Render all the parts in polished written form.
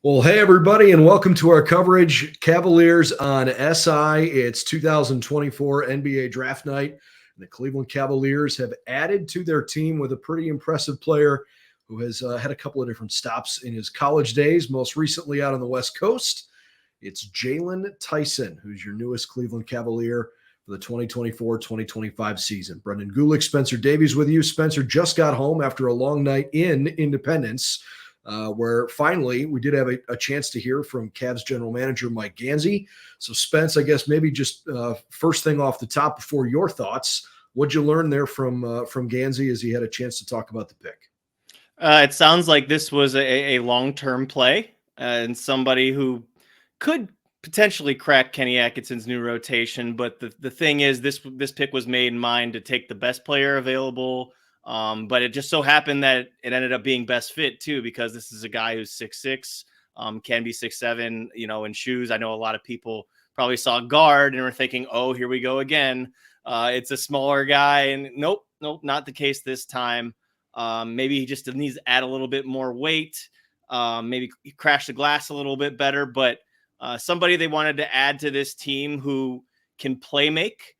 Well, hey, everybody, and welcome to our coverage. Cavaliers on SI. It's 2024 NBA Draft Night, and the Cleveland Cavaliers have added to their team with a pretty impressive player who has had a couple of different stops in his college days, most recently out on the West Coast. It's Jaylon Tyson, who's your newest Cleveland Cavalier for the 2024-2025 season. Brendan Gulick, Spencer Davies with you. Spencer just got home after a long night in Independence, where finally we did have a chance to hear from Cavs general manager Mike Gansey. So, Spence, I guess maybe just first thing off the top before your thoughts, what'd you learn there from Gansey as he had a chance to talk about the pick? It sounds like this was a long-term play and somebody who could potentially crack Kenny Atkinson's new rotation. But the thing is, this pick was made in mind to take the best player available. But it just so happened that it ended up being best fit too, because this is a guy who's 6'6", can be 6'7", in shoes. I know a lot of people probably saw guard and were thinking, oh, here we go again. It's a smaller guy, and nope, not the case this time. Maybe he just needs to add a little bit more weight. Maybe crash the glass a little bit better, but somebody they wanted to add to this team who can play make,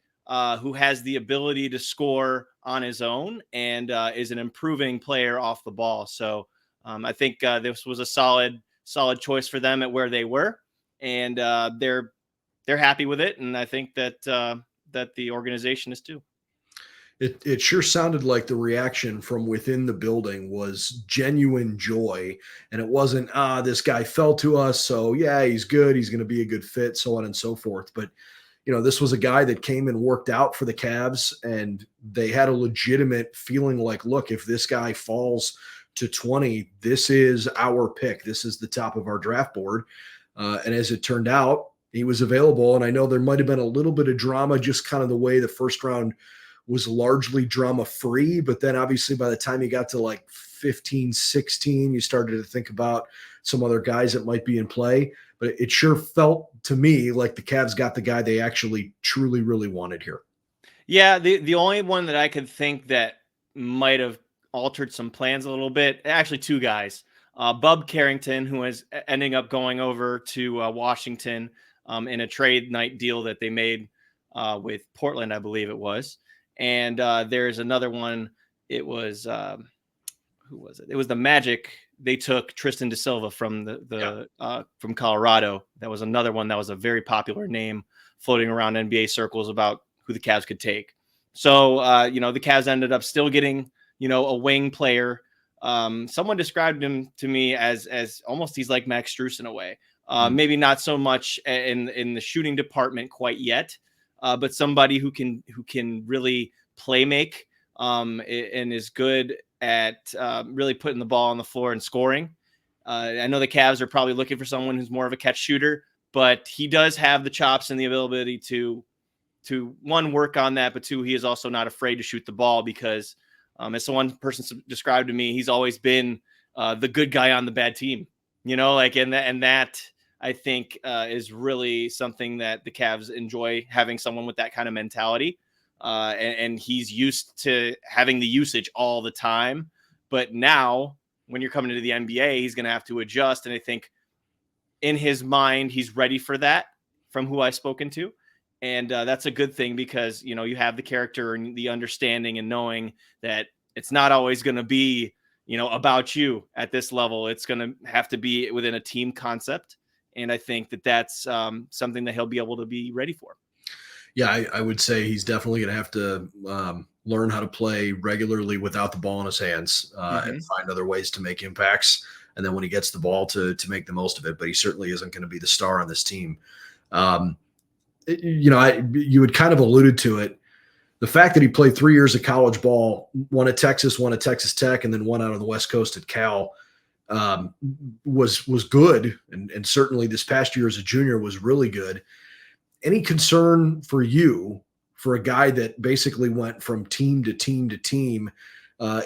who has the ability to score on his own and is an improving player off the ball. So I think this was a solid choice for them at where they were, and they're happy with it. And I think that the organization is too. It sure sounded like the reaction from within the building was genuine joy. And it wasn't, this guy fell to us, so yeah, he's good, he's going to be a good fit, so on and so forth. But, this was a guy that came and worked out for the Cavs, and they had a legitimate feeling like, look, if this guy falls to 20, this is our pick. This is the top of our draft board. And as it turned out, he was available. And I know there might have been a little bit of drama, just kind of the way the first round was largely drama free. But then obviously by the time you got to like 15, 16, you started to think about some other guys that might be in play. But it sure felt to me like the Cavs got the guy they actually truly, really wanted here. Yeah, the only one that I could think that might have altered some plans a little bit, actually two guys. Bub Carrington, who is ending up going over to Washington in a trade night deal that they made with Portland, I believe it was. And there's another one. It was who was it? It was the Magic. They took Tristan da Silva from from Colorado. That was another one that was a very popular name floating around NBA circles about who the Cavs could take. So the Cavs ended up still getting a wing player. Someone described him to me as almost he's like Max Strus in a way. Maybe not so much in the shooting department quite yet. But somebody who can really play make and is good at really putting the ball on the floor and scoring. I know the Cavs are probably looking for someone who's more of a catch shooter, but he does have the chops and the ability to one, work on that, but two, he is also not afraid to shoot the ball because as the one person described to me, he's always been the good guy on the bad team, and that I think is really something that the Cavs enjoy, having someone with that kind of mentality. And he's used to having the usage all the time. But now when you're coming into the NBA, he's going to have to adjust. And I think in his mind, he's ready for that from who I've spoken to. And that's a good thing because, you have the character and the understanding and knowing that it's not always going to be, about you at this level. It's going to have to be within a team concept. And I think that that's something that he'll be able to be ready for. Yeah, I would say he's definitely going to have to learn how to play regularly without the ball in his hands and find other ways to make impacts. And then when he gets the ball to make the most of it, but he certainly isn't going to be the star on this team. You had kind of alluded to it. The fact that he played 3 years of college ball, one at Texas, one at Texas Tech, and then one out on the West Coast at Cal, was good. And certainly this past year as a junior was really good. Any concern for you for a guy that basically went from team to team to team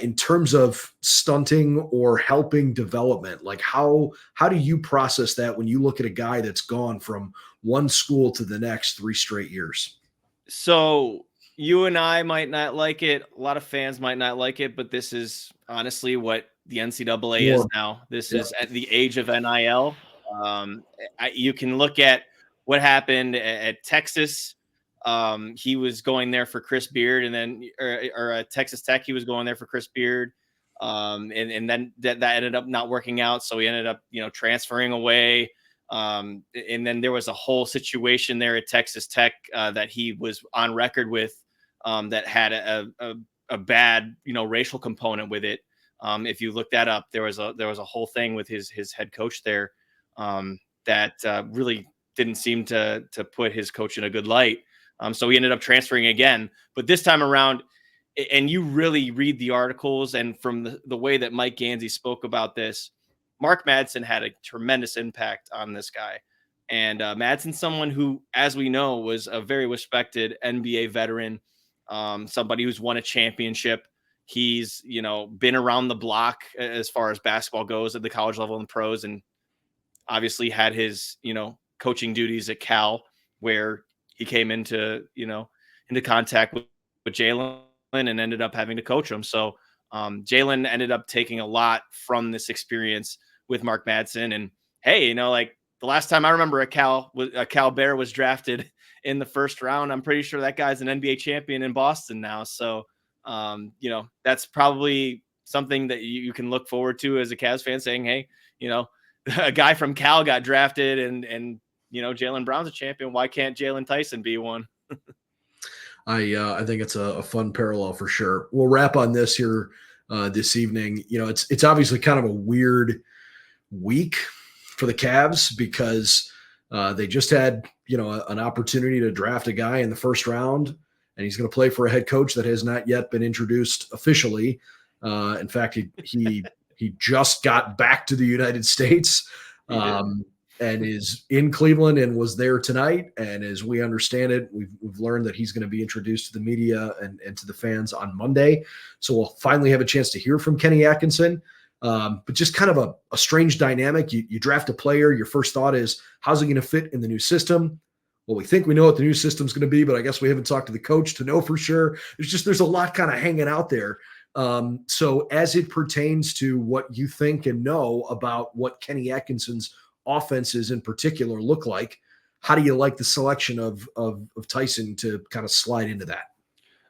in terms of stunting or helping development? Like how do you process that when you look at a guy that's gone from one school to the next 3 straight years? So you and I might not like it. A lot of fans might not like it, but this is honestly what the NCAA is now. This is at the age of NIL. Um, you can look at what happened at Texas. He was going there for Chris Beard, and then or at Texas Tech, he was going there for Chris Beard. And then that ended up not working out. So he ended up, transferring away. And then there was a whole situation there at Texas Tech that he was on record with that had a bad, racial component with it. If you look that up, there was a whole thing with his head coach there that really didn't seem to put his coach in a good light. So he ended up transferring again, but this time around, and you really read the articles, and from the way that Mike Gansey spoke about this, Mark Madsen had a tremendous impact on this guy. And Madsen's someone who, as we know, was a very respected NBA veteran, somebody who's won a championship. He's, been around the block as far as basketball goes at the college level and pros, and obviously had his, coaching duties at Cal, where he came into contact with Jaylon and ended up having to coach him. So Jaylon ended up taking a lot from this experience with Mark Madsen. And hey, like the last time I remember a Cal Bear was drafted in the first round, I'm pretty sure that guy's an NBA champion in Boston now. So that's probably something that you can look forward to as a Cavs fan, saying, hey, a guy from Cal got drafted and Jaylen Brown's a champion. Why can't Jaylon Tyson be one? I think it's a fun parallel for sure. We'll wrap on this here this evening. It's obviously kind of a weird week for the Cavs because they just had, an opportunity to draft a guy in the first round, and he's going to play for a head coach that has not yet been introduced officially. In fact, he just got back to the United States. And is in Cleveland and was there tonight. And as we understand it, we've learned that he's going to be introduced to the media and to the fans on Monday. So we'll finally have a chance to hear from Kenny Atkinson. But just kind of a strange dynamic. You draft a player. Your first thought is, how's he going to fit in the new system? Well, we think we know what the new system's going to be, but I guess we haven't talked to the coach to know for sure. There's a lot kind of hanging out there. So as it pertains to what you think and know about what Kenny Atkinson's offenses in particular look like, how do you like the selection of Tyson to kind of slide into that?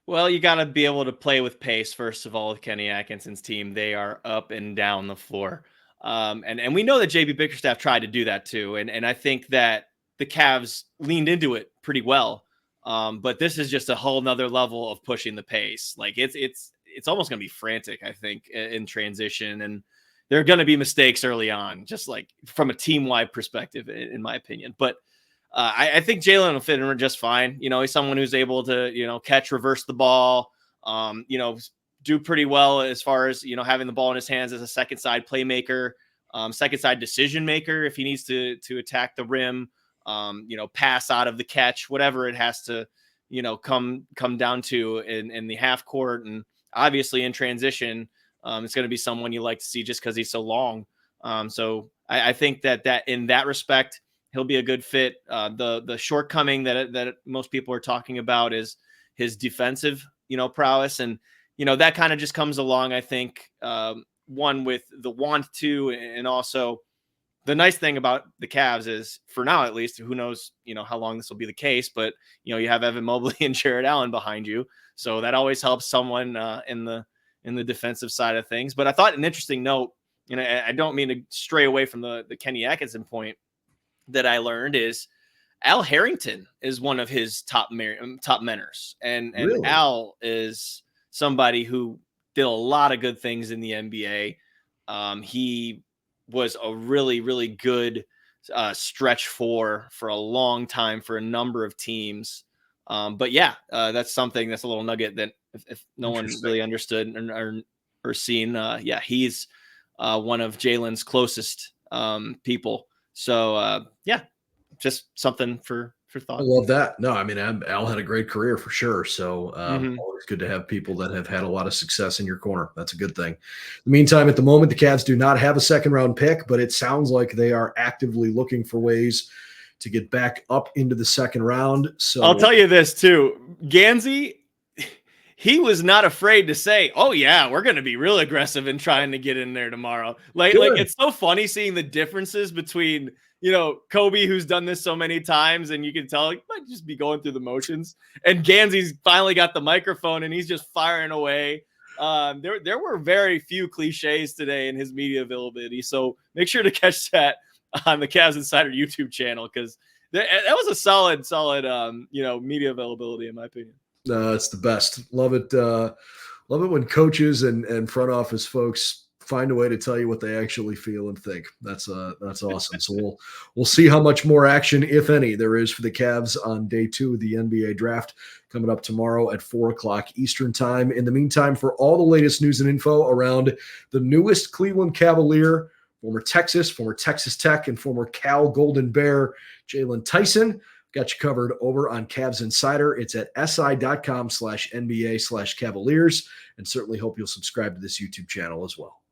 Well, you got to be able to play with pace, first of all, with Kenny Atkinson's team. They are up and down the floor. And we know that JB Bickerstaff tried to do that too. And I think that the Cavs leaned into it pretty well. But this is just a whole nother level of pushing the pace. Like it's almost going to be frantic, I think, in transition. And there are going to be mistakes early on, just like from a team-wide perspective, in my opinion. But I think Jaylon will fit in just fine. He's someone who's able to, catch, reverse the ball, do pretty well as far as, having the ball in his hands as a second side playmaker, second side decision maker if he needs to attack the rim, pass out of the catch, whatever it has to, come down to in the half court. And obviously in transition, it's going to be someone you like to see just because he's so long. So I think that in that respect, he'll be a good fit. The shortcoming that most people are talking about is his defensive, prowess. And, that kind of just comes along, I think, one with the want to, and also the nice thing about the Cavs is, for now at least, who knows, how long this will be the case, but, you have Evan Mobley and Jared Allen behind you. So that always helps someone in the defensive side of things. But I thought an interesting note, I don't mean to stray away from the Kenny Atkinson point, that I learned is Al Harrington is one of his top mentors. And Really? Al is somebody who did a lot of good things in the NBA. He was a really, really good stretch for a long time for a number of teams. But yeah, that's something that's a little nugget that if no one really understood or seen, he's one of Jaylon's closest people. So yeah, just something for thought. I love that. No, I mean, Al had a great career for sure. So always good to have people that have had a lot of success in your corner. That's a good thing. In the meantime, at the moment, the Cavs do not have a second round pick, but it sounds like they are actively looking for ways to get back up into the second round. So I'll tell you this too, Gansey, he was not afraid to say, "Oh yeah, we're going to be real aggressive in trying to get in there tomorrow." Like it's so funny seeing the differences between, Kobe, who's done this so many times, and you can tell he might just be going through the motions, and Ganzi's finally got the microphone and he's just firing away. There were very few cliches today in his media availability, so make sure to catch that on the Cavs Insider YouTube channel, because that was a solid media availability in my opinion. It's the best. Love it. Love it when coaches and front office folks find a way to tell you what they actually feel and think. That's awesome. So we'll see how much more action, if any, there is for the Cavs on day 2 of the NBA draft coming up tomorrow at 4:00 Eastern time. In the meantime, for all the latest news and info around the newest Cleveland Cavalier, former Texas Tech, and former Cal Golden Bear, Jaylon Tyson, got you covered over on Cavs Insider. It's at si.com/NBA/Cavaliers, and certainly hope you'll subscribe to this YouTube channel as well.